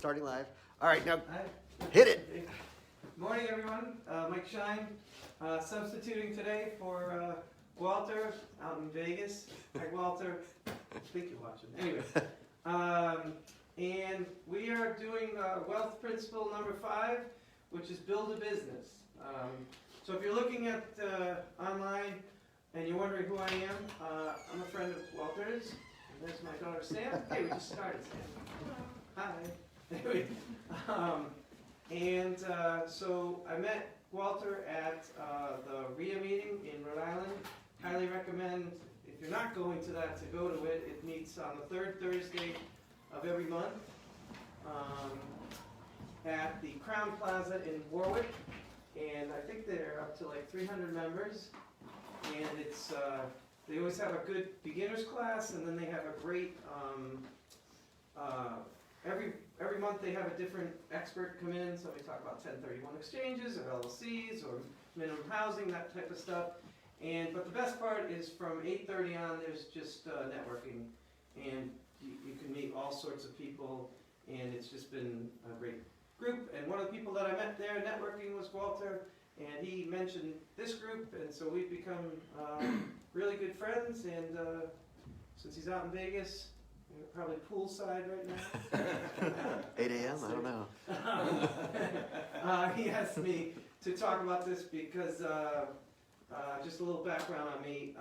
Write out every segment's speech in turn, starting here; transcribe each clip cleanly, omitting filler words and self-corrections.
starting live. All right, now Hi. hit it. Morning, everyone. Mike Shine, substituting today for Walter out in Vegas. Hi, Walter. I think you're watching. Anyway, and we are doing wealth principle number 5, which is build a business. So if you're looking at online and you're wondering who I am, I'm a friend of Walter's. And there's my daughter Sam. Hey, we just started, Sam. Hi. Anyway, so I met Walter at the RIA meeting in Rhode Island. Highly recommend, if you're not going to that, to go to it. It meets on the 3rd Thursday of every month at the Crown Plaza in Warwick. And I think they're up to like 300 members. And it's they always have a good beginner's class, and then they have a great every month they have a different expert come in. So we talk about 1031 exchanges or LLCs or minimum housing, that type of stuff. But the best part is from 8:30 on, there's just networking, and you can meet all sorts of people, and it's just been a great group. And one of the people that I met there networking was Walter, and he mentioned this group, and so we've become really good friends. And since he's out in Vegas, probably poolside right now. 8 a.m. I don't know. He asked me to talk about this because just a little background on me.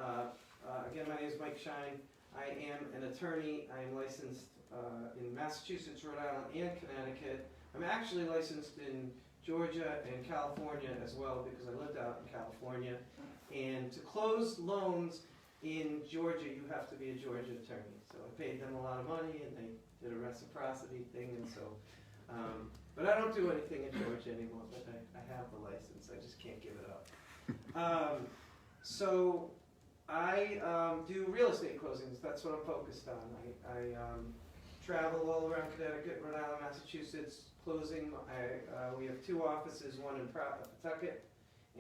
Again, my name is Mike Shine. I am an attorney. I am licensed in Massachusetts, Rhode Island, and Connecticut. I'm actually licensed in Georgia and California as well because I lived out in California. And to close loans in Georgia, you have to be a Georgia attorney. So I paid them a lot of money, and they did a reciprocity thing, and so. But I don't do anything in Georgia anymore. But I have the license. I just can't give it up. So I do real estate closings. That's what I'm focused on. I travel all around Connecticut, Rhode Island, Massachusetts, closing. We have 2 offices, one in Pawtucket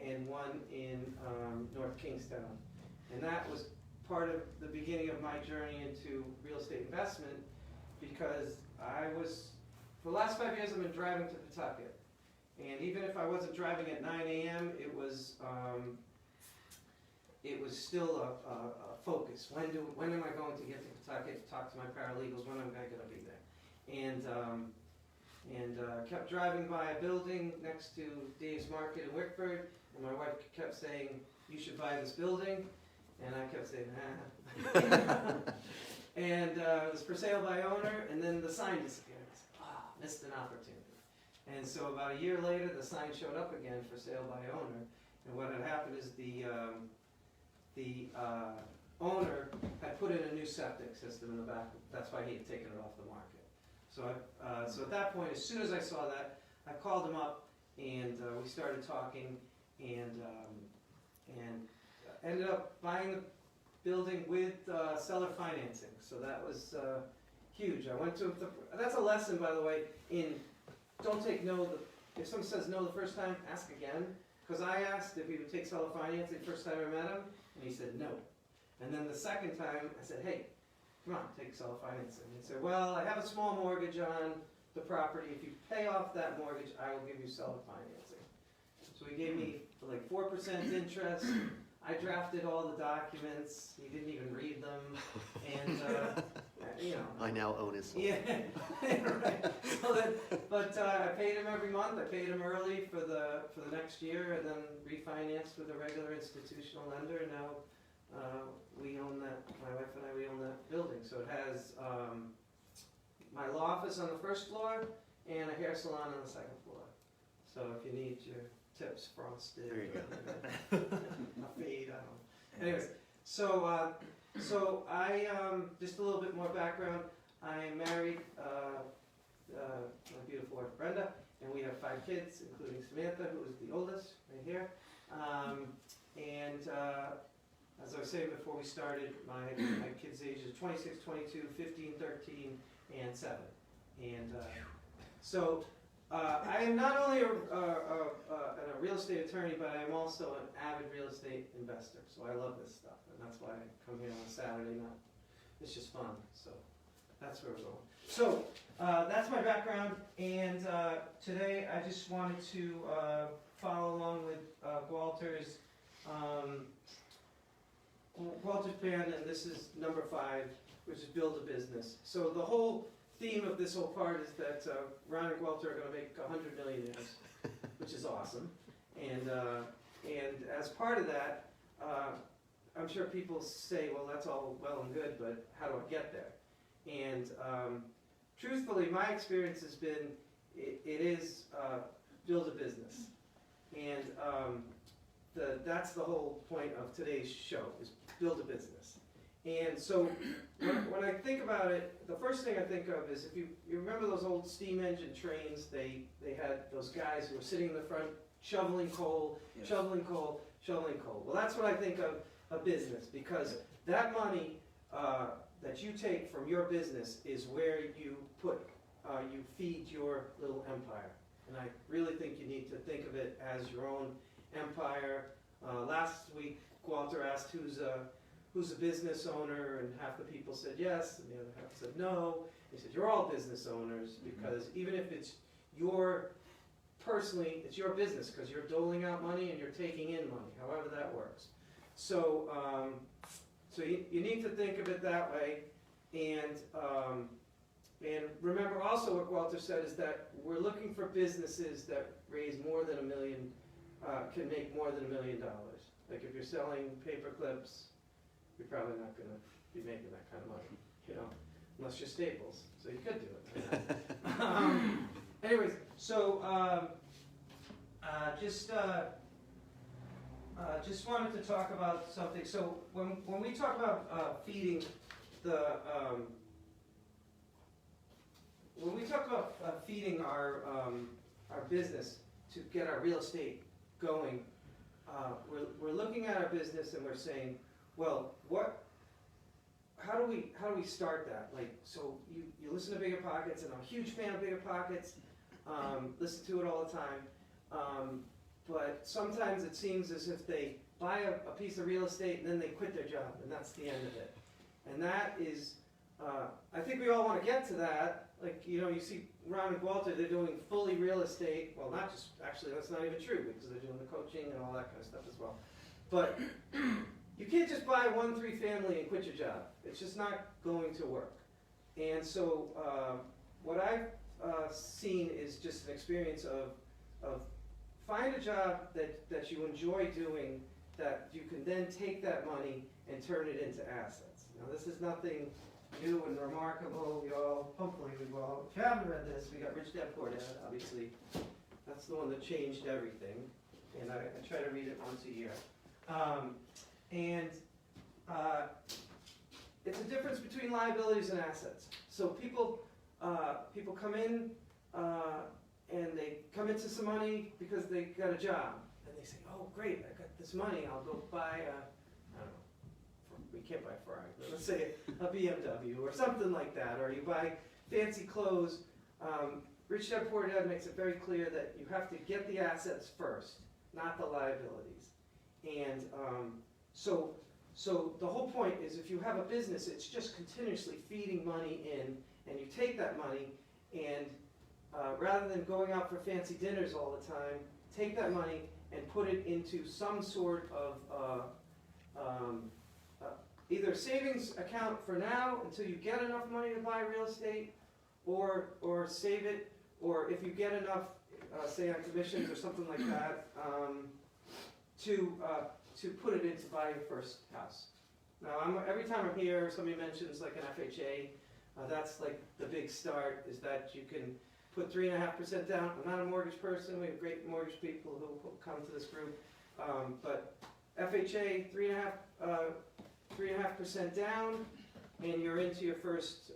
and one in North Kingstown. And that was part of the beginning of my journey into real estate investment, because for the last 5 years I've been driving to Pawtucket. And even if I wasn't driving at 9 a.m., it was still a focus. When am I going to get to Pawtucket, talk to my paralegals, when am I going to be there? And kept driving by a building next to Dave's Market in Wickford, and my wife kept saying, you should buy this building. And I kept saying, nah. And it was for sale by owner, and then the sign disappeared. I said, missed an opportunity. And so about a year later, the sign showed up again for sale by owner. And what had happened is the owner had put in a new septic system in the back. That's why he had taken it off the market. So at that point, as soon as I saw that, I called him up, and we started talking, and ended up buying the building with seller financing. So that was huge. I went to that's a lesson, by the way, in don't take no. If someone says no the first time, ask again. Because I asked if he would take seller financing the first time I met him, and he said no. And then the second time, I said, hey, come on, take seller financing. He said, well, I have a small mortgage on the property. If you pay off that mortgage, I will give you seller financing. So he gave me like 4% interest. I drafted all the documents. He didn't even read them, and I now own his soul. Yeah, right. But I paid him every month. I paid him early for the next year, and then refinanced with a regular institutional lender. And now we own that. My wife and I, we own that building. So it has my law office on the 1st floor and a hair salon on the 2nd floor. So if you need your tips frosted. There you go. A fade, I don't know. Anyways, so I just a little bit more background. I am married, my beautiful wife Brenda, and we have 5 kids, including Samantha, who is the oldest, right here. As I was saying before we started, my kids' ages 26, 22, 15, 13, and 7. And so I am not only a real estate attorney, but I am also an avid real estate investor. So I love this stuff, and that's why I come here on a Saturday night. It's just fun. So that's where we're going. So that's my background, today I just wanted to follow along with Walter's band, and this is number 5, which is build a business. So the whole theme of this whole part is that Ron and Walter are going to make 100 millionaires, which is awesome. And as part of that, I'm sure people say, well, that's all well and good, but how do I get there? And truthfully, my experience has been, it is build a business. And that's the whole point of today's show, is build a business. And so when I think about it, the first thing I think of is, if you remember those old steam engine trains, they had those guys who were sitting in the front shoveling coal, Yes. shoveling coal, shoveling coal. Well, that's what I think of a business, because that money that you take from your business is where you feed your little empire. And I really think you need to think of it as your own empire. Last week, Walter asked who's a business owner, and half the people said yes, and the other half said no. He said, you're all business owners, because even if it's personally, it's your business, because you're doling out money and you're taking in money, however that works. So, so you need to think of it that way, and remember also what Walter said is that we're looking for businesses that raise more than $1 million, can make more than $1 million. Like if you're selling paper clips, you're probably not going to be making that kind of money, you know, unless you're Staples. So you could do it. Anyways, so just wanted to talk about something. So when we talk about feeding the when we talk about feeding our business to get our real estate going, we're looking at our business and we're saying, well, how do we start that? Like, so you listen to Bigger Pockets, and I'm a huge fan of Bigger Pockets. Listen to it all the time. But sometimes it seems as if they buy a piece of real estate and then they quit their job, and that's the end of it. And that is, I think we all want to get to that. Like, you know, you see Ron and Walter, they're doing fully real estate. Well, not just, actually, that's not even true, because they're doing the coaching and all that kind of stuff as well. But you can't just buy 1-3 family and quit your job. It's just not going to work. And so what I've seen is just an experience of find a job that you enjoy doing, that you can then take that money and turn it into assets. Now, this is nothing new and remarkable. Hopefully we all, if you haven't read this, we got Rich Dad Poor Dad, obviously. That's the one that changed everything. And I try to read it once a year. It's a difference between liabilities and assets. So people come in and they come into some money because they got a job, and they say, "Oh, great! I got this money. I'll go buy I don't know. We can't buy a Ferrari, but let's say a BMW or something like that, or you buy fancy clothes." Rich Dad Poor Dad makes it very clear that you have to get the assets first, not the liabilities. And so the whole point is, if you have a business, it's just continuously feeding money in, and you take that money and rather than going out for fancy dinners all the time, take that money and put it into some sort of either savings account for now until you get enough money to buy real estate, or save it, or if you get enough, say on commissions or something like that, to put it into buying your first house. Now, every time I'm here, somebody mentions like an FHA. That's like the big start, is that you can put 3.5% down. I'm not a mortgage person. We have great mortgage people who come to this group. But FHA, 3.5% down, and you're into your first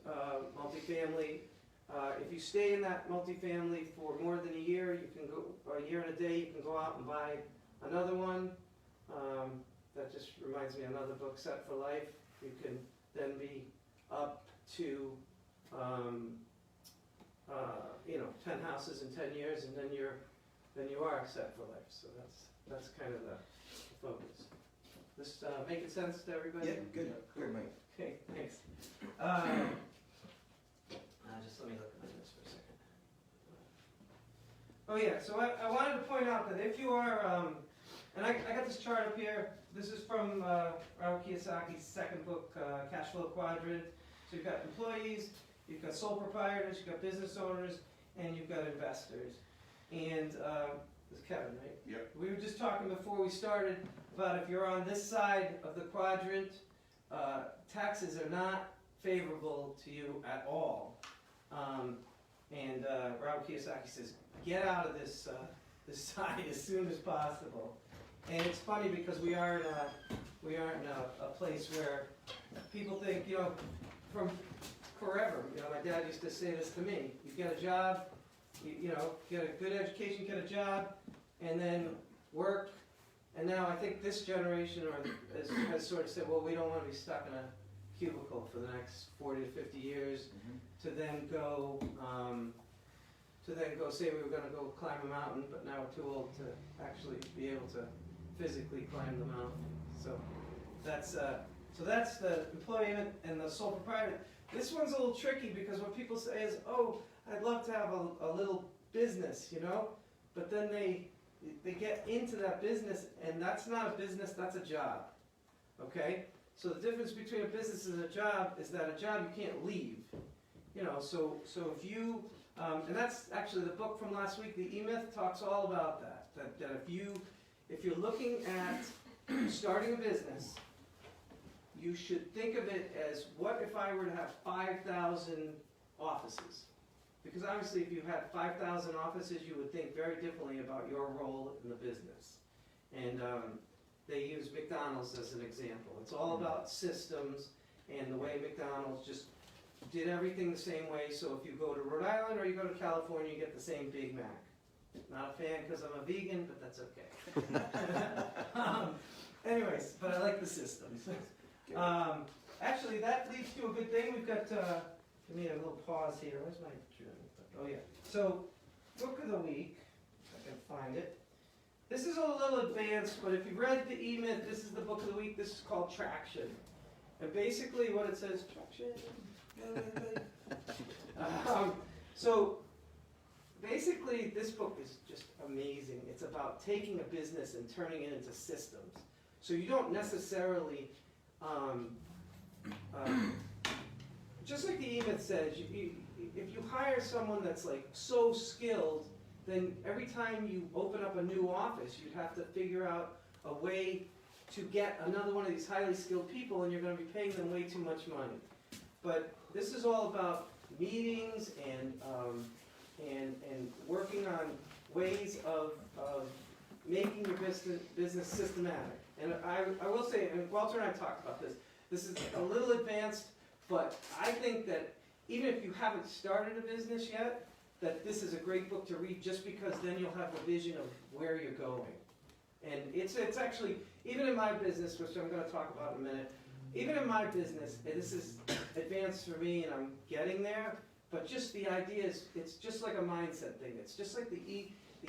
multifamily. If you stay in that multifamily for more than a year, you can go, a year and a day, you can go out and buy another one. That just reminds me of another book, Set for Life. You can then be up to 10 houses in 10 years, and then you are set for life. So that's kind of the focus. This making sense to everybody? Yeah, good. Good, Mike. Okay, thanks. Just let me look at my notes for a second. Oh yeah, so I wanted to point out that if you are, and I got this chart up here, this is from Robert Kiyosaki's second book, Cash Flow Quadrant. So you've got employees, you've got sole proprietors, you've got business owners, and you've got investors. And this is Kevin, right? Yep. We were just talking before we started about if you're on this side of the quadrant, taxes are not favorable to you at all. And Robert Kiyosaki says, get out of this side as soon as possible. And it's funny because we are in a place where people think, you know, from forever. You know, my dad used to say this to me: you get a job, you know, get a good education, get a job, and then work. And now I think this generation has sort of said, well, we don't want to be stuck in a cubicle for the next 40 to 50 years. To then go say we were going to go climb a mountain, but now we're too old to actually be able to physically climb the mountain. So that's the employment and the sole proprietor. This one's a little tricky because what people say is, oh, I'd love to have a little business, you know, but then they get into that business, and that's not a business, that's a job. Okay? So the difference between a business and a job is that a job you can't leave. You know, so if you, and that's actually the book from last week, The E-Myth, talks all about that. That if you're looking at starting a business, you should think of it as, what if I were to have 5,000 offices? Because obviously if you had 5,000 offices, you would think very differently about your role in the business. And they use McDonald's as an example. It's all about systems and the way McDonald's just did everything the same way. So if you go to Rhode Island or you go to California, you get the same Big Mac. Not a fan because I'm a vegan, but that's okay. Anyways, but I like the systems. Actually, that leads to a good thing. We've got, we need a little pause here. Where's my journal? Oh yeah. So, book of the week, if I can find it. This is a little advanced, but if you read the E-Myth, this is the book of the week. This is called Traction. And basically what it says, traction. So, basically this book is just amazing. It's about taking a business and turning it into systems. So you don't necessarily, just like the E-Myth says, if you hire someone that's like so skilled, then every time you open up a new office, you'd have to figure out a way to get another one of these highly skilled people, and you're going to be paying them way too much money. But this is all about meetings and working on ways of making your business systematic. And I will say, and Walter and I talked about this, this is a little advanced, but I think that even if you haven't started a business yet, that this is a great book to read, just because then you'll have a vision of where you're going. And it's actually, even in my business, which I'm going to talk about in a minute, even in my business, this is advanced for me and I'm getting there, but just the idea is, it's just like a mindset thing. It's just like the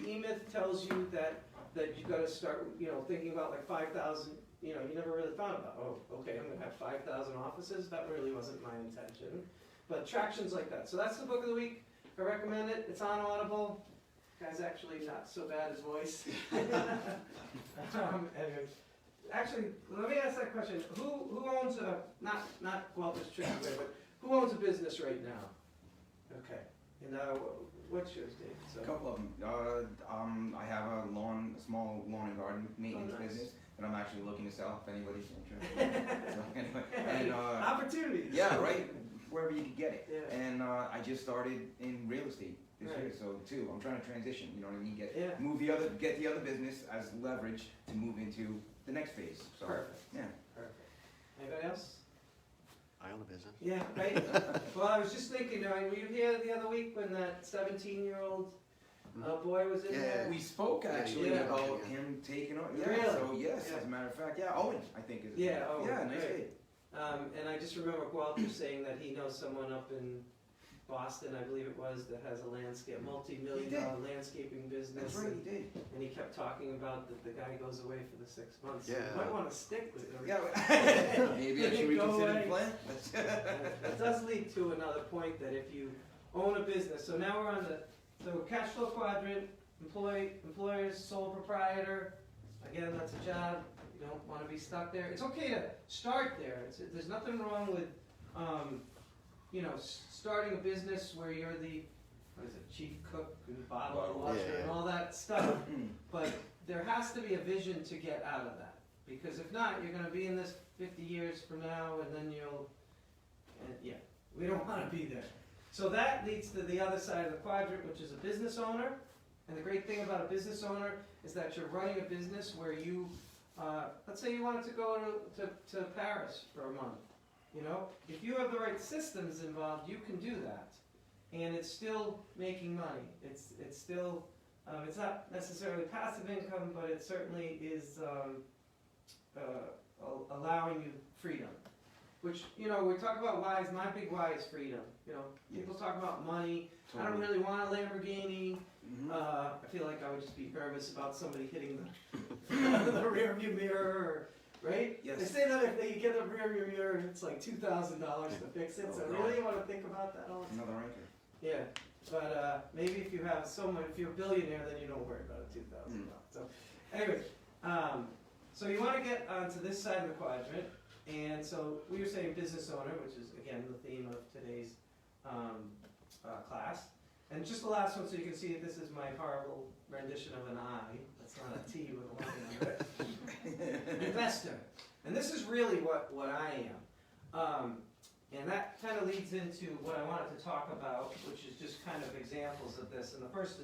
E-Myth tells you that you've got to start, you know, thinking about like 5,000, you know, you never really thought about, oh, okay, I'm going to have 5,000 offices. That really wasn't my intention. But Traction's like that. So that's the book of the week. I recommend it. It's on Audible. Guy's actually not so bad his voice. Anyways, actually, let me ask that question. Who owns a, not Walter's Tricky Way, but who owns a business right now? Okay. And what's yours, Dave? So, A couple of them. I have a small lawn and garden maintenance business that I'm actually looking to sell if anybody's interested. So anyway, and, opportunities. Yeah, right. Wherever you can get it. Yeah. And I just started in real estate this year, so too. I'm trying to transition. You know what I mean? Get the other business as leverage to move into the next phase. So, Perfect. Yeah. Perfect. Anybody else? I own a business. Yeah, right. Well, I was just thinking, were you here the other week when that 17-year-old boy was in there? We spoke actually about him taking on. Yeah. Really? So yes, as a matter of fact, Owen, I think is. Yeah. Owen. Yeah, nice kid. And I just remember Walter saying that he knows someone up in Boston, I believe it was, that has a multi-million-dollar landscaping business. That's right, he did. And he kept talking about that the guy goes away for the 6 months. Yeah. So you might want to stick with him. Yeah. Maybe I should reconsider the plan. That does lead to another point, that if you own a business, so now we're on the cash flow quadrant, employers, sole proprietor, again, that's a job. You don't want to be stuck there. It's okay to start there. There's nothing wrong with, starting a business where you're the, chief cook and bottle washer and all that stuff. But there has to be a vision to get out of that. Because if not, you're going to be in this 50 years from now, and then we don't want to be there. So that leads to the other side of the quadrant, which is a business owner. And the great thing about a business owner is that you're running a business where you, let's say you wanted to go to Paris for a month. If you have the right systems involved, you can do that. And it's still making money. It's still, it's not necessarily passive income, but it certainly is allowing you freedom. Which, we talk about whys. My big why is freedom. People talk about money. Totally. I don't really want a Lamborghini. I feel like I would just be nervous about somebody hitting the rear view mirror, right? Yes. They say that if they get a rear view mirror, it's like $2,000 to fix it. So really, you want to think about that all the time. Another anchor. Yeah, but maybe if you have if you're a billionaire, then you don't worry about a $2,000. So, anyways, so you want to get onto this side of the quadrant. And so we were saying business owner, which is, again, the theme of today's class. And just the last one, so you can see that this is my horrible rendition of an I. That's not a T with a line under it. Investor. And this is really what I am. And that kind of leads into what I wanted to talk about, which is just kind of examples of this. And the first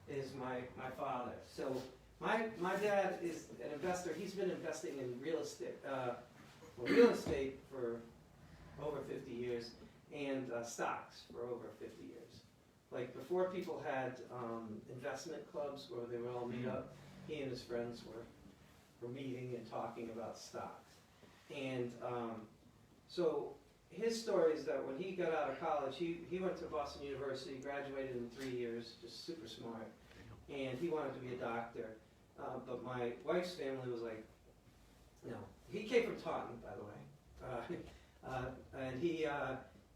is my father. So my dad is an investor. He's been investing in real estate for over 50 years, and stocks for over 50 years. Like before people had investment clubs where they would all meet up, he and his friends were meeting and talking about stocks. And so his story is that when he got out of college, he went to Boston University, graduated in 3 years, just super smart, and he wanted to be a doctor. But my wife's family was like, he came from Taunton, by the way,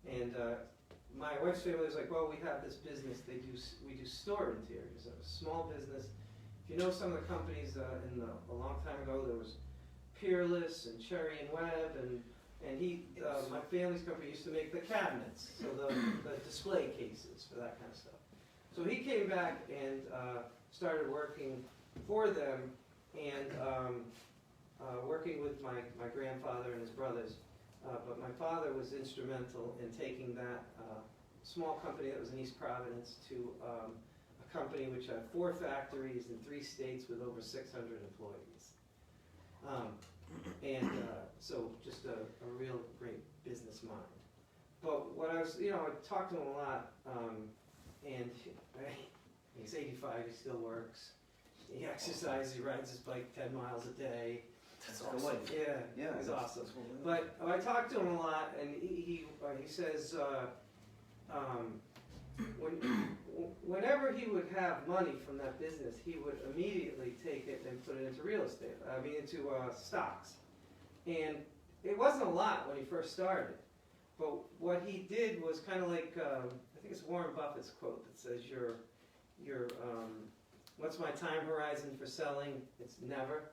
and my wife's family was like, well, we have this business. We do store interiors, a small business. If you know some of the companies a long time ago, there was Peerless and Cherry and Webb, and my family's company used to make the cabinets, so the display cases for that kind of stuff. So he came back and started working for them, and working with my grandfather and his brothers. But my father was instrumental in taking that small company that was in East Providence to a company which had 4 factories in 3 states with over 600 employees. So just a real great business mind. But what I was, I talked to him a lot, and he's 85, he still works. He exercises, he rides his bike 10 miles a day. That's awesome. Yeah, he's awesome. But I talked to him a lot, and he says whenever he would have money from that business, he would immediately take it and put it into real estate. Into stocks. And it wasn't a lot when he first started. But what he did was kind of like I think it's Warren Buffett's quote that says, what's my time horizon for selling? It's never.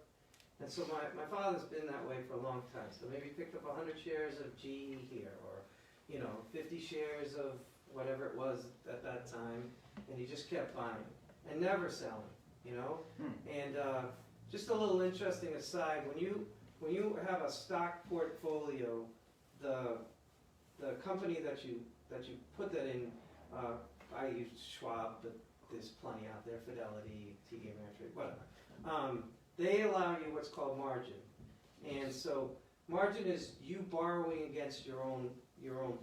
And so my father's been that way for a long time. So maybe he picked up 100 shares of GE here, or 50 shares of whatever it was at that time, and he just kept buying and never selling. And just a little interesting aside: when you have a stock portfolio, the company that you put that in, I use Schwab, but there's plenty out there, Fidelity, TD Ameritrade, whatever. They allow you what's called margin. And so margin is you borrowing against your own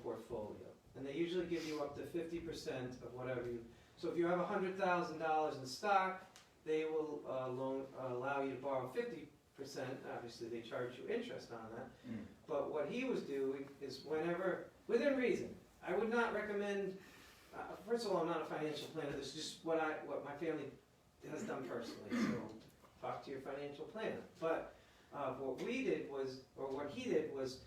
portfolio. And they usually give you up to 50% of whatever you, so if you have $100,000 in stock, they will allow you to borrow 50%. Obviously they charge you interest on that. But what he was doing is whenever, within reason, I would not recommend, first of all, I'm not a financial planner, this is just what my family has done personally. So talk to your financial planner. But what he did was,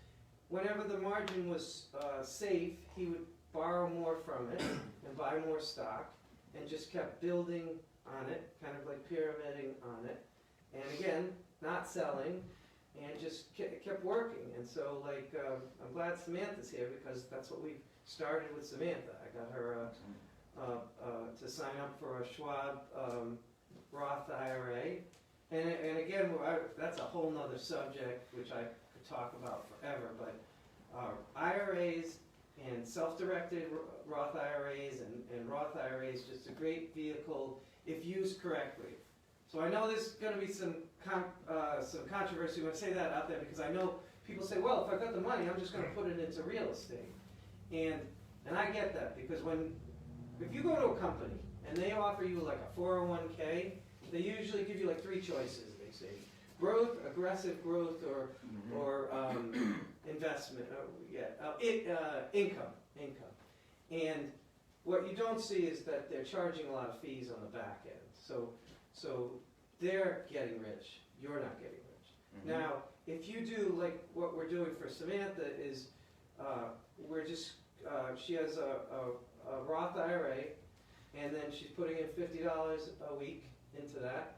whenever the margin was safe, he would borrow more from it and buy more stock. and just kept building on it, kind of like pyramiding on it. And again, not selling, and just kept working. And so like, I'm glad Samantha's here because that's what we started with Samantha. I got her to sign up for a Schwab Roth IRA. And again, that's a whole nother subject which I could talk about forever, but IRAs and self-directed Roth IRAs and Roth IRAs, just a great vehicle if used correctly. So I know there's going to be some controversy when I say that out there, because I know people say, well, if I've got the money, I'm just going to put it into real estate. And I get that, because if you go to a company and they offer you like a 401k, they usually give you like three choices, they say. Growth, aggressive growth, or investment, income. And what you don't see is that they're charging a lot of fees on the back end. So they're getting rich, you're not getting rich. Now, if you do like what we're doing for Samantha is, she has a Roth IRA, and then she's putting in $50 a week into that,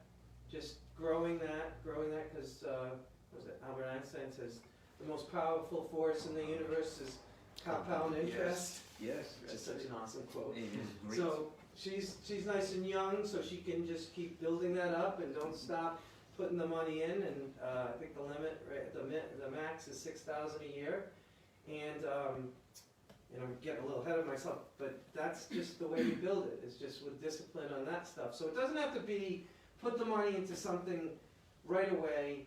just growing that, because Albert Einstein says the most powerful force in the universe is compound interest. Yes. Which is such an awesome quote. It is great. So she's nice and young, so she can just keep building that up and don't stop putting the money in. And I think the limit, the max is $6,000 a year. And I'm getting a little ahead of myself, but that's just the way you build it. It's just with discipline on that stuff. So it doesn't have to be put the money into something right away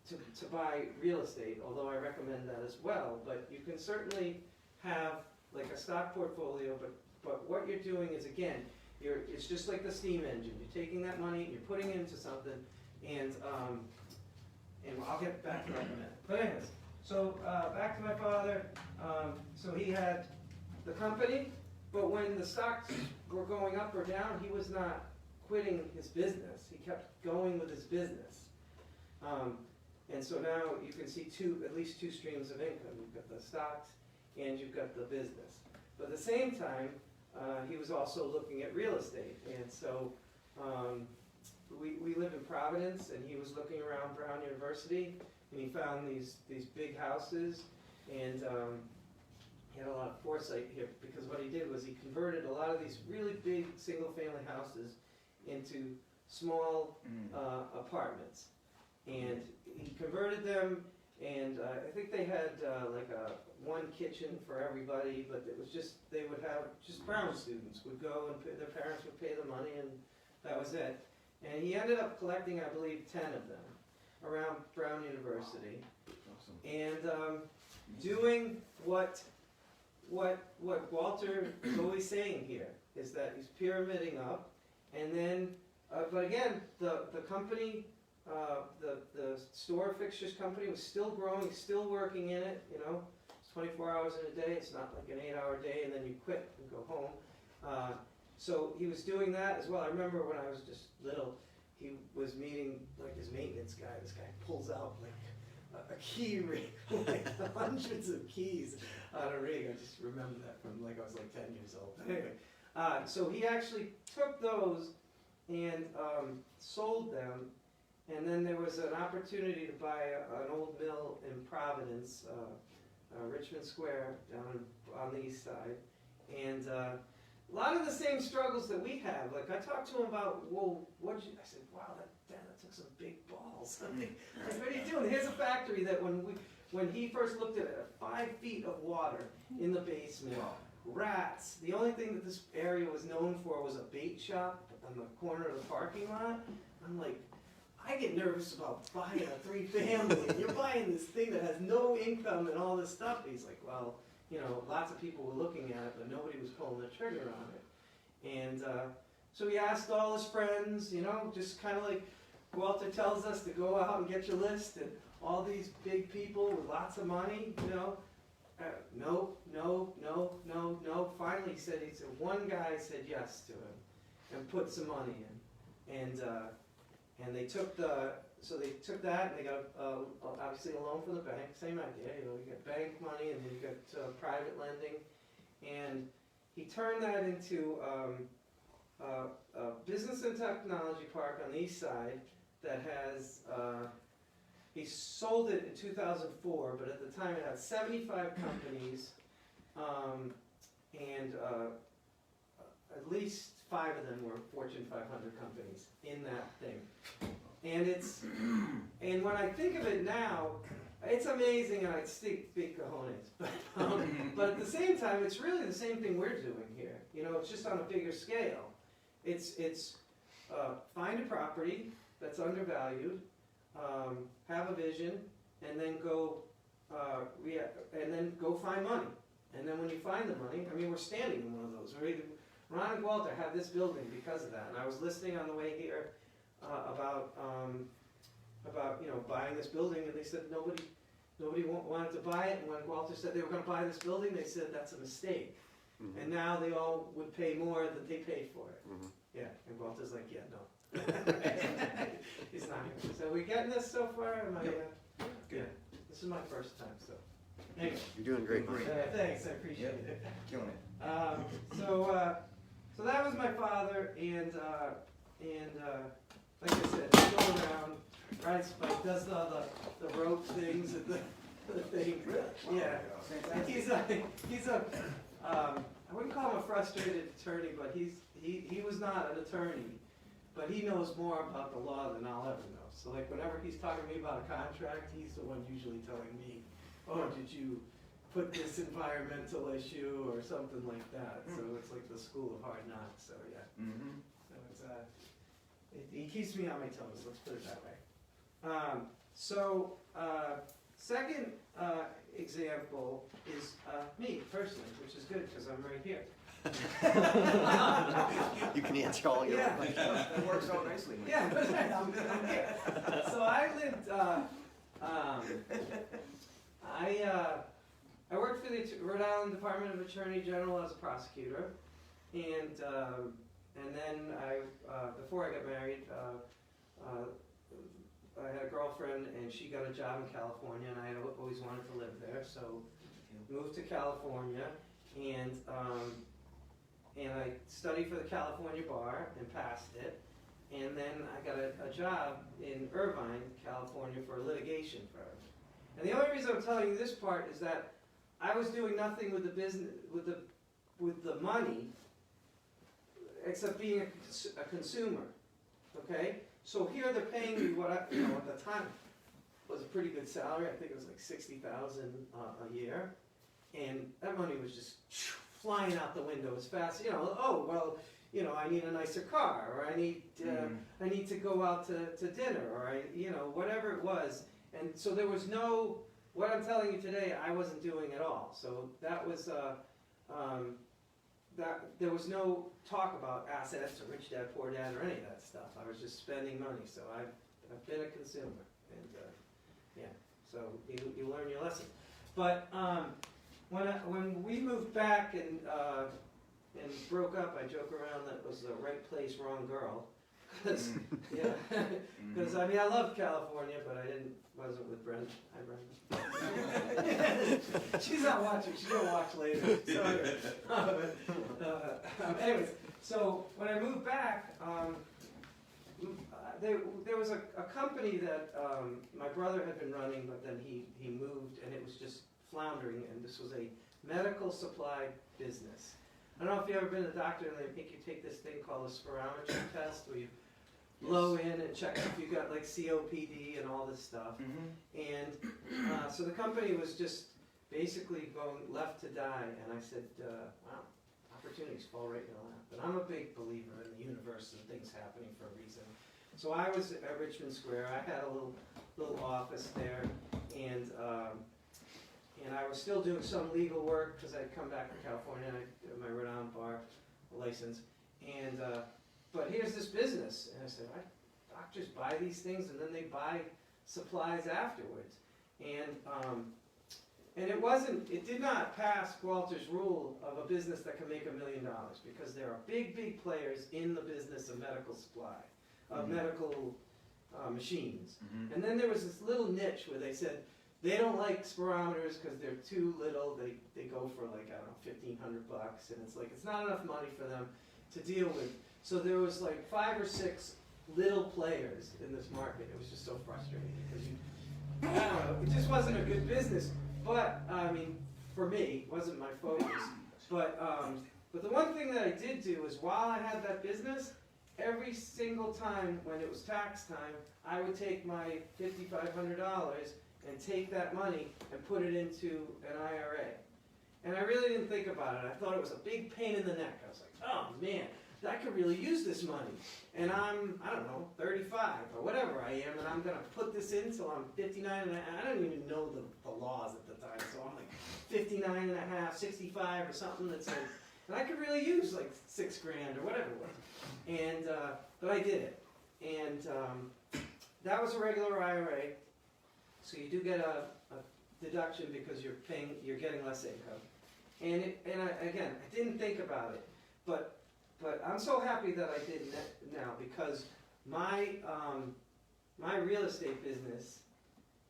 to buy real estate, although I recommend that as well. But you can certainly have like a stock portfolio, but what you're doing is, again, it's just like the steam engine. You're taking that money and you're putting it into something, and I'll get back to that in a minute. But anyways, so back to my father. So he had the company, but when the stocks were going up or down, he was not quitting his business. He kept going with his business. And so now you can see at least two streams of income. You've got the stocks and you've got the business. But at the same time, he was also looking at real estate. And so we live in Providence, and he was looking around Brown University, and he found these big houses, and he had a lot of foresight here, because what he did was he converted a lot of these really big single-family houses into small apartments. And he converted them, and I think they had like one kitchen for everybody, but it was just, they would have, just Brown students would go and their parents would pay the money, and that was it. And he ended up collecting, I believe, 10 of them around Brown University. Awesome. And doing what Walter is always saying here, is that he's pyramiding up, and then, but again, the company, the store fixtures company was still growing, still working in it, it's 24 hours in a day, it's not like an 8-hour day and then you quit and go home. So he was doing that as well. I remember when I was just little, he was meeting like his maintenance guy. This guy pulls out like a key ring, like hundreds of keys on a ring. I just remember that from like I was like 10 years old. Anyway, so he actually took those and sold them. And then there was an opportunity to buy an old mill in Providence, Richmond Square, down on the east side. And a lot of the same struggles that we have. Like, I talked to him about, well, I said, wow, that took some big balls. I mean, like, what are you doing? Here's a factory that when he first looked at it, 5 feet of water in the basement, rats. The only thing that this area was known for was a bait shop on the corner of the parking lot. I'm like, I get nervous about buying a 3-family. You're buying this thing that has no income and all this stuff. He's like, well, lots of people were looking at it, but nobody was pulling the trigger on it. And so he asked all his friends, just kind of like Walter tells us to go out and get your list, and all these big people with lots of money, no. Finally, he said one guy said yes to him and put some money in, and they took that, and they got obviously a loan from the bank. Same idea, you get bank money, and then you got private lending, and he turned that into business and technology park on the east side that has, he sold it in 2004, but at the time it had 75 companies, and at least 5 of them were Fortune 500 companies in that thing. And and when I think of it now, it's amazing, and I speak big cojones, but at the same time, it's really the same thing we're doing here. You know, it's just on a bigger scale. It's find a property that's undervalued, have a vision, and then go find money. And then when you find the money, I mean, we're standing in one of those. Ron and Walter had this building because of that, and I was listening on the way here about buying this building, and they said nobody wanted to buy it. And when Walter said they were going to buy this building, they said that's a mistake. Mm-hmm. And now they all would pay more than they paid for it. Mm-hmm. Yeah, and Walter's like, yeah, no. He's not here. So we getting this so far? Am I? Good. Yeah. This is my first time, so. Anyway. You're doing great. Thanks, I appreciate it. Killing it. So that was my father, and like I said, he goes around, rides bike, does all the rope things and the thing. Yeah. And he's a I wouldn't call him a frustrated attorney, but he was not an attorney, but he knows more about the law than I'll ever know. So like whenever he's talking to me about a contract, he's the one usually telling me, oh, did you put this environmental issue or something like that. So it's like the school of hard knocks, so yeah. Mm-hmm. So it's he keeps me on my toes, let's put it that way. Second example is me personally, which is good because I'm right here. You can answer all your questions. That works out nicely. Yeah, I'm here. So I lived, I worked for the Rhode Island Department of Attorney General as a prosecutor, and then before I got married, I had a girlfriend, and she got a job in California, and I had always wanted to live there, so moved to California, and I studied for the California bar and passed it, and then I got a job in Irvine, California, for a litigation firm. And the only reason I'm telling you this part is that I was doing nothing with the business, with the money, except being a consumer. Okay, so here they're paying me what at the time was a pretty good salary. I think it was like $60,000 a year, and that money was just flying out the window as fast. Oh well, I need a nicer car, or I need to go out to dinner, or whatever it was. And so there was no, what I'm telling you today, I wasn't doing at all. So that was, there was no talk about assets or rich dad, poor dad, or any of that stuff. I was just spending money. So I've been a consumer, and so you learn your lesson. But when we moved back and broke up, I joke around that it was the right place, wrong girl. Because I love California, but wasn't with Brenda. Hi, Brenda. She's not watching. She's gonna watch later. Sorry. Anyways, so when I moved back, there was a company that my brother had been running, but then he moved, and it was just floundering. And this was a medical supply business. I don't know if you've ever been to the doctor and they make you take this thing called a spirometry test, where you blow in and check if you've got like COPD and all this stuff. Mm-hmm. And so the company was just basically going left to die, and I said, wow, opportunities fall right in your lap. And I'm a big believer in the universe and things happening for a reason. So I was at Richmond Square. I had a little office there, and I was still doing some legal work because I'd come back from California and I had my Rhode Island bar license. And but here's this business, and I said, doctors buy these things and then they buy supplies afterwards. And it did not pass Walter's rule of a business that can make $1 million, because there are big players in the business of medical supply, of medical machines. Mm-hmm. And then there was this little niche where they said they don't like spirometers because they're too little. They go for like, I don't know, $1,500, and it's like it's not enough money for them to deal with So there was like 5 or 6 little players in this market. It was just so frustrating because I don't know, it just wasn't a good business. But I mean, for me, it wasn't my focus. But the one thing that I did do is while I had that business, every single time when it was tax time, I would take my $5,500 and take that money and put it into an IRA. And I really didn't think about it. I thought it was a big pain in the neck. I was like, oh man, I could really use this money. And I'm, I don't know, 35 or whatever I am, and I'm going to put this in until I'm 59 and I don't even know the laws at the time. So I'm like 59 and a half, 65 or something that said, and I could really use like $6 grand or whatever it was. And, but I did it. And that was a regular IRA. So you do get a deduction because you're getting less income. And again, I didn't think about it, but I'm so happy that I did now because my real estate business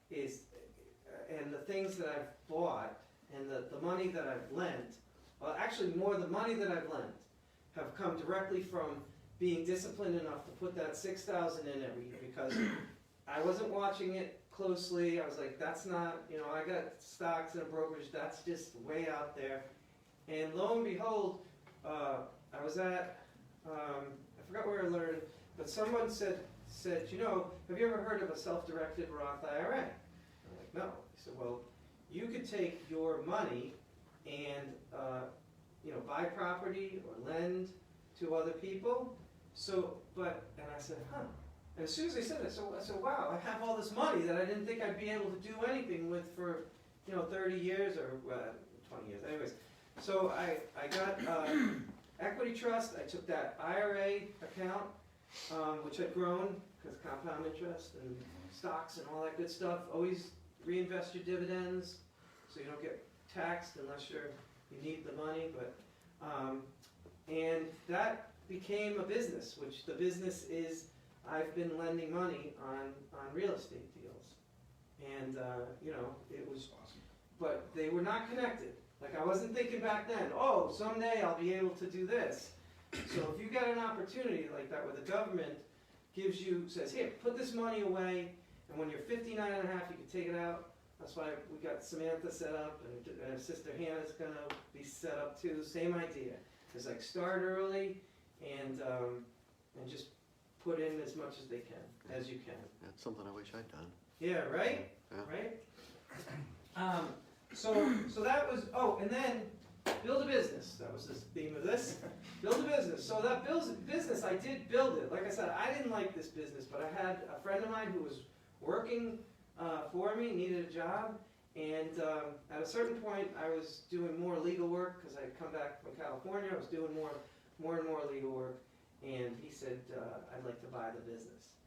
is, and the things that I've bought and the money that I've lent, well actually more the money that I've lent have come directly from being disciplined enough to put that $6,000 in every year because I wasn't watching it closely. I was like, that's not, I got stocks in a brokerage, that's just way out there. And lo and behold, I was at, I forgot where I learned, but someone said, have you ever heard of a self-directed Roth IRA? I'm like, no. He said, well, you could take your money and, buy property or lend to other people. And I said, huh. And as soon as they said it, I said, wow, I have all this money that I didn't think I'd be able to do anything with for, 30 years or 20 years. Anyways, so I got equity trust. I took that IRA account, which had grown because compound interest and stocks and all that good stuff. Always reinvest your dividends so you don't get taxed unless you need the money. But and that became a business, which the business is I've been lending money on real estate deals. And, it was awesome. But they were not connected. Like I wasn't thinking back then, oh, someday I'll be able to do this. So if you get an opportunity like that where the government says, here, put this money away, and when you're 59 and a half, you can take it out. That's why we got Samantha set up, and her sister Hannah's going to be set up too. Same idea. It's like start early and just put in as much as as you can. That's something I wish I'd done. Yeah, right? Yeah. Right? So that was, and then build a business. That was the theme of this. Build a business. So that business, I did build it. Like I said, I didn't like this business, but I had a friend of mine who was working for me, needed a job, and at a certain point I was doing more legal work because I had come back from California. I was doing more and more legal work, and he said, I'd like to buy the business.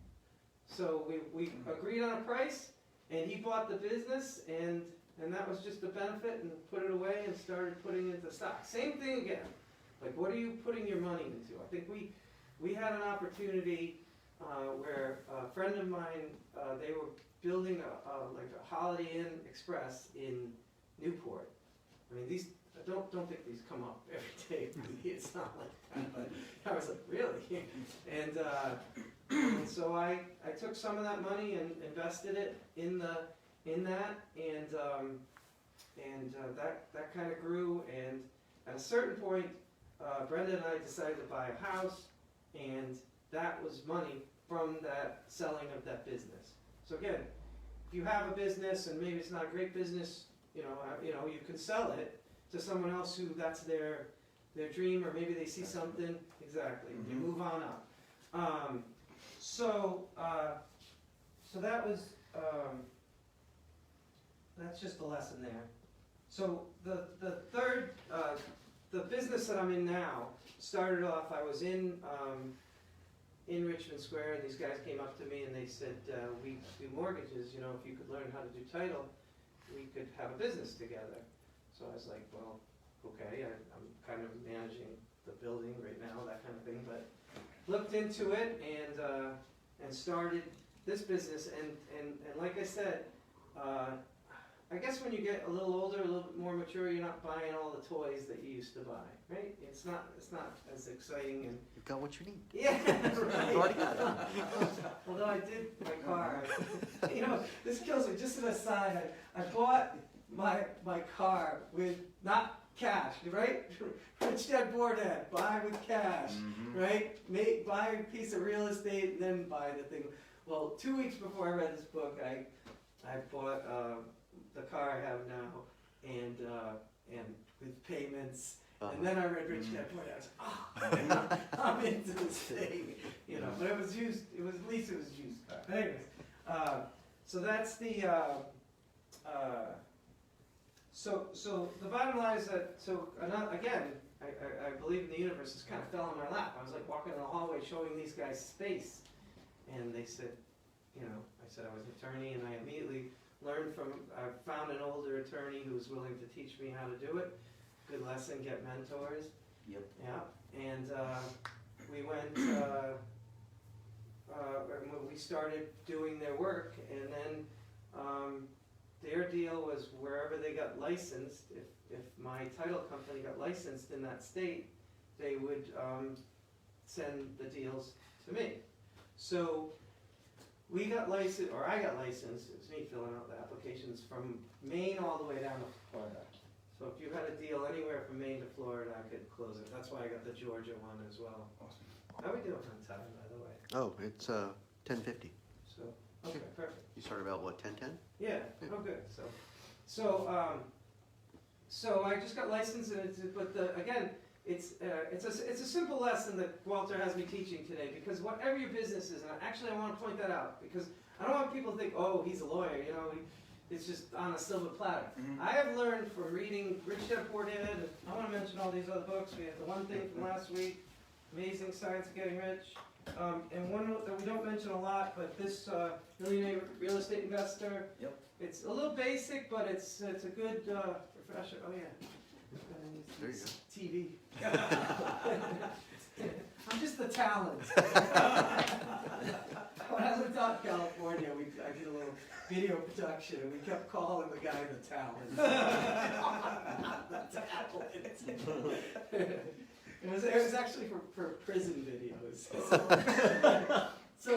So we agreed on a price, and he bought the business, and that was just a benefit, and put it away and started putting it into stock. Same thing again. Like, what are you putting your money into? I think we had an opportunity where a friend of mine, they were building like a Holiday Inn Express in Newport. I mean, don't think these come up every day. It's not like that, but I was like, really? And so I took some of that money and invested it in that, and that kind of grew. And at a certain point, Brenda and I decided to buy a house, and that was money from that selling of that business. So again, if you have a business and maybe it's not a great business, you can sell it to someone else who that's their dream, or maybe they see something. Exactly. You move on up. So that was that's just a lesson there. So the third the business that I'm in now started off. I was in Richmond Square, and these guys came up to me and they said, we do mortgages, if you could learn how to do title, we could have a business together. So I was like, well, okay, I'm kind of managing the building right now, that kind of thing, but looked into it and started this business, and like I said, I guess when you get a little older, a little bit more mature, you're not buying all the toys that you used to buy, right? It's not as exciting and. You've got what you need. Yeah, right. You've already got it. Although I did my car, you know, this kills me. Just an aside, I bought my car with not cash, right? Rich Dad Poor Dad, buy with cash, right? Buy a piece of real estate and then buy the thing. Well, 2 weeks before I read this book, I bought the car I have now, and with payments. And then I read Rich Dad Poor Dad. I was like, oh, I'm into this thing, you know. But it was used. It was at least it was used car. But anyways, so that's the. So the bottom line is that again, I believe in the universe. Just kind of fell in my lap. I was like walking in the hallway showing these guys space, and they said, you know, I said I was an attorney, and I immediately learned from. I found an older attorney who was willing to teach me how to do it. Good lesson. Get mentors. Yep. Yeah, and we went. We started doing their work, and then their deal was wherever they got licensed. If my title company got licensed in that state, they would send the deals to me. So we got licensed, or I got licensed. It was me filling out the applications from Maine all the way down to Florida. So if you had a deal anywhere from Maine to Florida, I could close it. That's why I got the Georgia one as well. Awesome. How we doing on time, by the way? Oh, it's 10:50. So, okay, perfect. You started about what, 10:10? Yeah, oh good, so I just got licensed, and again, it's a simple lesson that Walter has me teaching today, because whatever your business is, and actually I want to point that out, because I don't want people to think, oh, he's a lawyer, you know, it's just on a silver platter. I have learned from reading Rich Dad Poor Dad, and I want to mention all these other books. We have the one thing from last week, Amazing Science of Getting Rich. And one that we don't mention a lot, but this Millionaire Real Estate Investor. Yep. It's a little basic, but it's a good refresher. Oh yeah. There you go. TV. I'm just the talent. When I lived out in California, I did a little video production, and we kept calling the guy the talent. The talent. It was actually for prison videos. So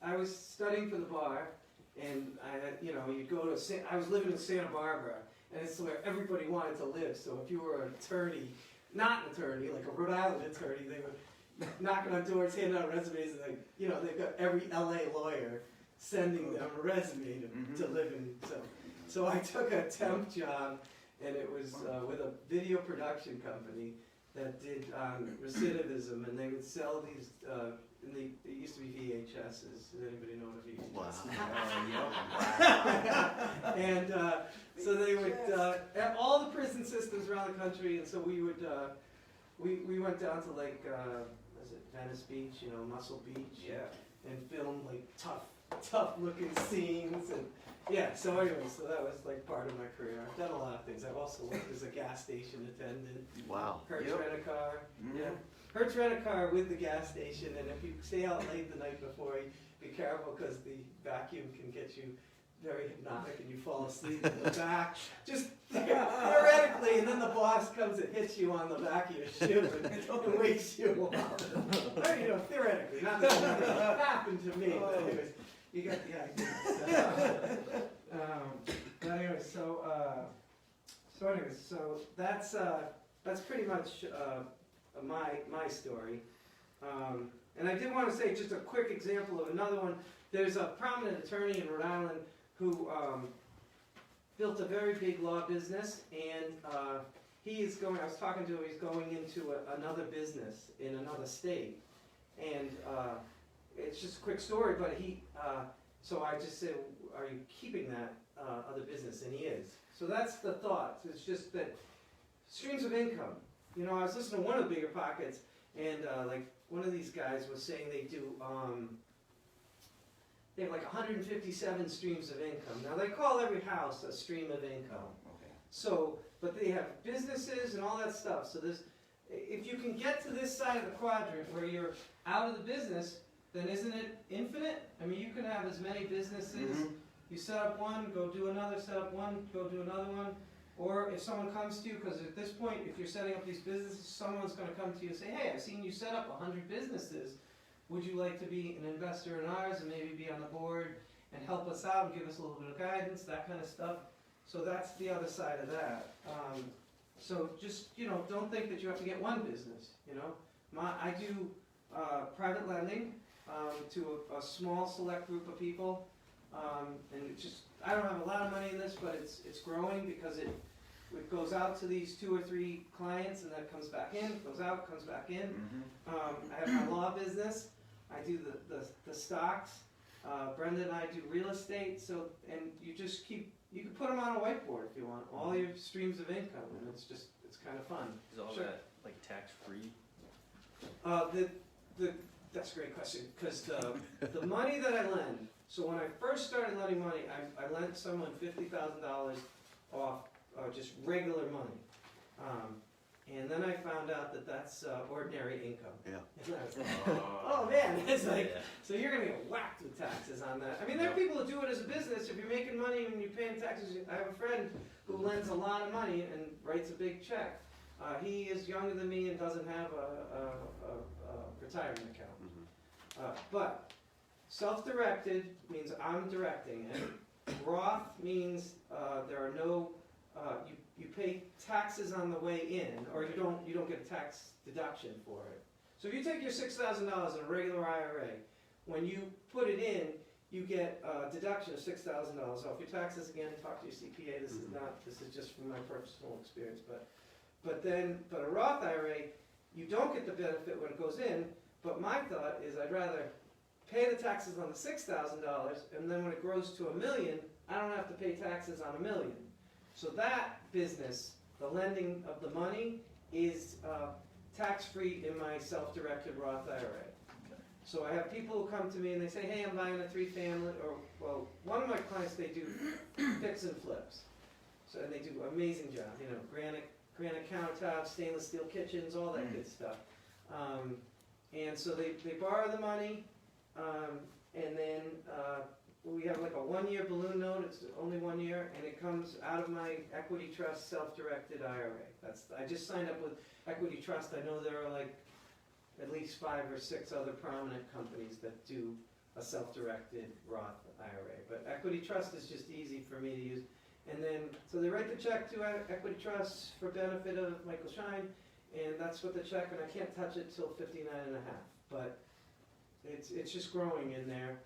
I was studying for the bar, and I was living in Santa Barbara, and it's where everybody wanted to live. So if you were an attorney, not an attorney, like a Rhode Island attorney, they were knocking on doors, handing out resumes, and they've got every LA lawyer sending them a resume to live in. So I took a temp job. And it was with a video production company that did recidivism, and they would sell these. It used to be VHSs. Does anybody know what a VHS is? Wow. And so they would at all the prison systems around the country, and so we would we went down to like was it Venice Beach, Muscle Beach, and filmed like tough looking scenes and. Yeah, so anyway, that was like part of my career. I've done a lot of things. I've also worked as a gas station attendant. Wow. Hertz Rent-A-Car. Yeah. Hertz Rent-A-Car with the gas station, and if you stay out late the night before, be careful because the vacuum can get you very hypnotic and you fall asleep in the back. Just theoretically, and then the boss comes and hits you on the back of your shoe and wakes you up. Theoretically, not that it happened to me, but anyways. You got the idea. But anyway, so that's pretty much my story. And I did want to say just a quick example of another one. There's a prominent attorney in Rhode Island who built a very big law business, and he is going. I was talking to him. He's going into another business in another state, and. It's just a quick story, but so I just said, are you keeping that other business? And he is. So that's the thought. It's just that streams of income. I was listening to one of the Bigger Pockets, and like one of these guys was saying they have like 157 streams of income. Now they call every house a stream of income. Oh, okay. So, but they have businesses and all that stuff. So if you can get to this side of the quadrant where you're out of the business, then isn't it infinite? I mean, you can have as many businesses. Mhm. You set up one, go do another, set up one, go do another one. Or if someone comes to you, because at this point, if you're setting up these businesses, someone's gonna come to you and say, hey, I've seen you set up 100 businesses. Would you like to be an investor in ours and maybe be on the board and help us out and give us a little bit of guidance, that kind of stuff? So that's the other side of that. So just, don't think that you have to get one business, I do private lending to a small select group of people. And it just, I don't have a lot of money in this, but it's growing because it goes out to these 2 or 3 clients and then it comes back in, goes out, comes back in. I have my law business. I do the stocks. Brenda and I do real estate. So, and you can put them on a whiteboard if you want, all your streams of income, and it's kind of fun. Is all Sure. that like tax free? That's a great question, because the money that I lend, so when I first started lending money, I lent someone $50,000 off just regular money. And then I found out that that's ordinary income. Yeah. And I was like, oh man, it's like, Yeah. so you're gonna get whacked with taxes on that. I mean, there are people who do it as a business. If you're making money and you're paying taxes, I have a friend who lends a lot of money and writes a big check. He is younger than me and doesn't have a retirement account. But self-directed means I'm directing it. Roth means there are no, you pay taxes on the way in, or you don't get a tax deduction for it. So if you take your $6,000 in a regular IRA, when you put it in, you get a deduction of $6,000 off your taxes. Again, talk to your CPA. This is just from my personal experience. But a Roth IRA, you don't get the benefit when it goes in. But my thought is I'd rather pay the taxes on the $6,000, and then when it grows to $1 million, I don't have to pay taxes on $1 million. So that business, the lending of the money, is tax-free in my self-directed Roth IRA. So I have people who come to me and they say, hey, I'm buying a 3-family, or, well, one of my clients, they do fix and flips. So, and they do an amazing job, granite countertops, stainless steel kitchens, all that good stuff. And so they borrow the money, and then we have like a 1-year balloon note. It's only 1 year, and it comes out of my equity trust self-directed IRA. I just signed up with Equity Trust. I know there are like at least 5 or 6 other prominent companies that do a self-directed Roth IRA. But Equity Trust is just easy for me to use. And then, so they write the check to Equity Trust for benefit of Michael Shine, and that's what the check, and I can't touch it till 59.5. But it's just growing in there,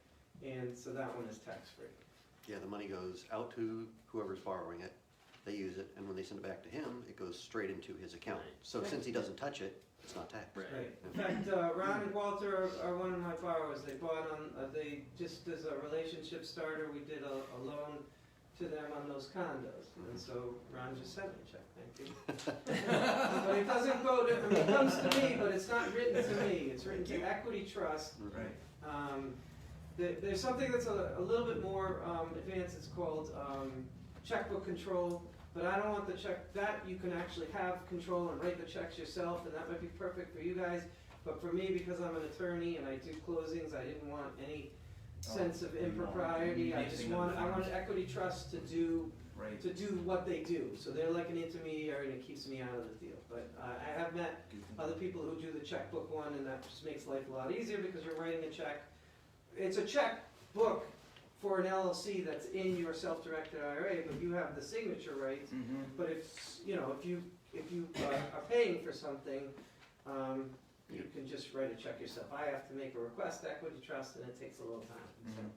and so that one is tax-free. Yeah, the money goes out to whoever's borrowing it, they use it, and when they send it back to him, it goes straight into his account. So since he doesn't touch it, it's not taxed. Right. Right. In fact, Ron and Walter are one of my borrowers. They bought on, they just as a relationship starter, we did a loan to them on those condos. And so Ron just sent me a check, thank you. But it doesn't go to, it comes to me, but it's not written to me. It's written to Equity Trust. Right. There's something that's a little bit more advanced. It's called checkbook control. But I don't want the check, that you can actually have control and write the checks yourself, and that might be perfect for you guys. But for me, because I'm an attorney and I do closings, I didn't want any sense of impropriety. I wanted Equity Trust to do what they do. So they're like an intermediary, and it keeps me out of the deal. But I have met other people who do the checkbook one, and that just makes life a lot easier because you're writing a check. It's a checkbook for an LLC that's in your self-directed IRA, but you have the signature rights. But if you are paying for something, you can just write a check yourself. I have to make a request to Equity Trust, and it takes a little time.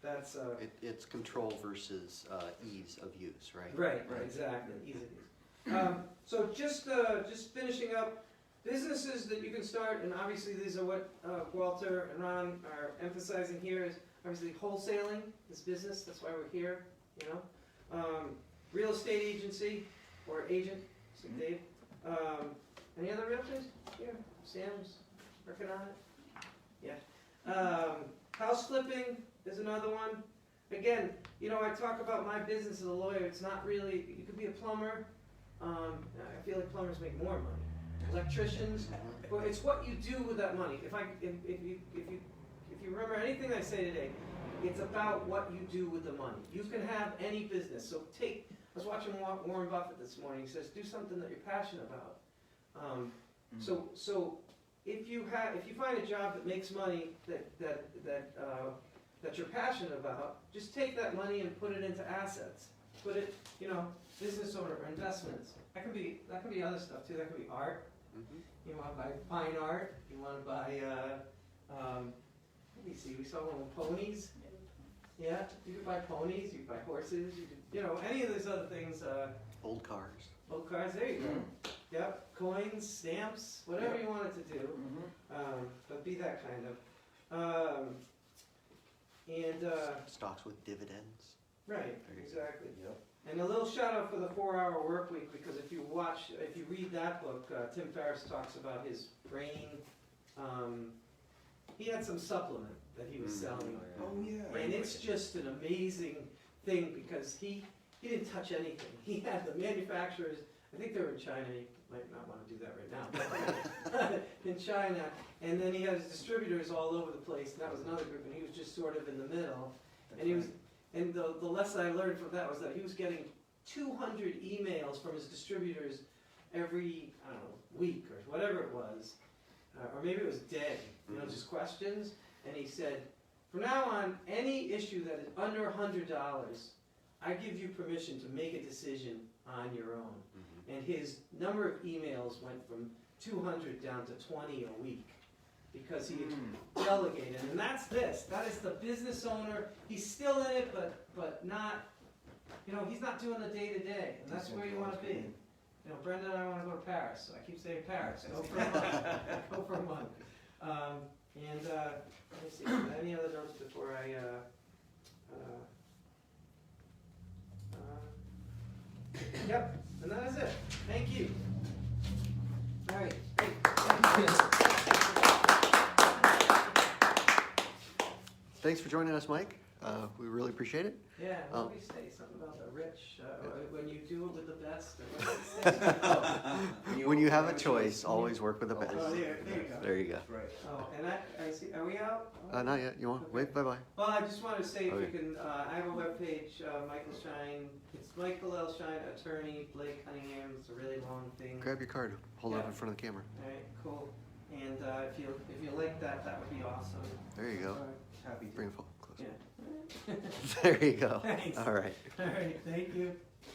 So that's It's control versus ease of use, right? right, exactly, ease of use. So just finishing up, businesses that you can start, and obviously these are what Walter and Ron are emphasizing here, is obviously wholesaling is business. That's why we're here, real estate agency or agent, so Dave. Any other realtors here? Sam's working on it. Yeah. House flipping is another one. Again, I talk about my business as a lawyer. It's not really. You could be a plumber. I feel like plumbers make more money. Electricians. But it's what you do with that money. If if you remember anything I say today, it's about what you do with the money. You can have any business. So I was watching Warren Buffett this morning. He says, do something that you're passionate about. So if you find a job that makes money that you're passionate about, just take that money and put it into assets. Put it, business owner or investments. That can be other stuff too. That can be art. Mhm. You want to buy fine art. You want to buy. Let me see. We saw one with ponies. Yeah, you could buy ponies. You could buy horses. You could, any of those other things. Old cars. Old cars. There you go. Yep. Coins, stamps, whatever you want it to do. But be that kind of. Stocks with dividends. Right. There you go. Exactly. Yep. And a little shout out for the 4-Hour Work Week, because if you read that book, Tim Ferriss talks about his brain. He had some supplement that he was selling. Oh yeah. And it's just an amazing thing because he didn't touch anything. He had the manufacturers, I think they were in China, you might not want to do that right now, but in China, and then he had his distributors all over the place, and that was another group, and he was just sort of in the middle. And the lesson I learned from that was that he was getting 200 emails from his distributors every, I don't know, week or whatever it was, or maybe it was day, just questions. And he said, from now on, any issue that is under $100, I give you permission to make a decision on your own. And his number of emails went from 200 down to 20 a week because he delegated. And that's this. That is the business owner. He's still in it, but not, he's not doing the day-to-day. And that's where you want to be. Brenda and I want to go to Paris, so I keep saying Paris. Go for a month. Go for a month. Let me see. Any other notes before I? Yep. And that is it. Thank you. All right. Great. Thanks for joining us, Mike. We really appreciate it. Yeah. Let me say something about the rich. When you do it with the best. When you have a choice, always work with the best. Oh, there you go. There you go. Right. Oh, and I see. Are we out? Not yet. You want? Okay. Wait. Bye-bye. Well, I just want to say if Okay. you can, I have a webpage, Michael Shine. It's Michael L. Shine, attorney, Blake Cunningham. It's a really long thing. Grab your card. Hold it up Yeah. in front of the camera. All right, cool. And if you like that, that would be awesome. There you go. Happy to. Bring it closer. Yeah. There you go. Thanks. All right. All right, thank you.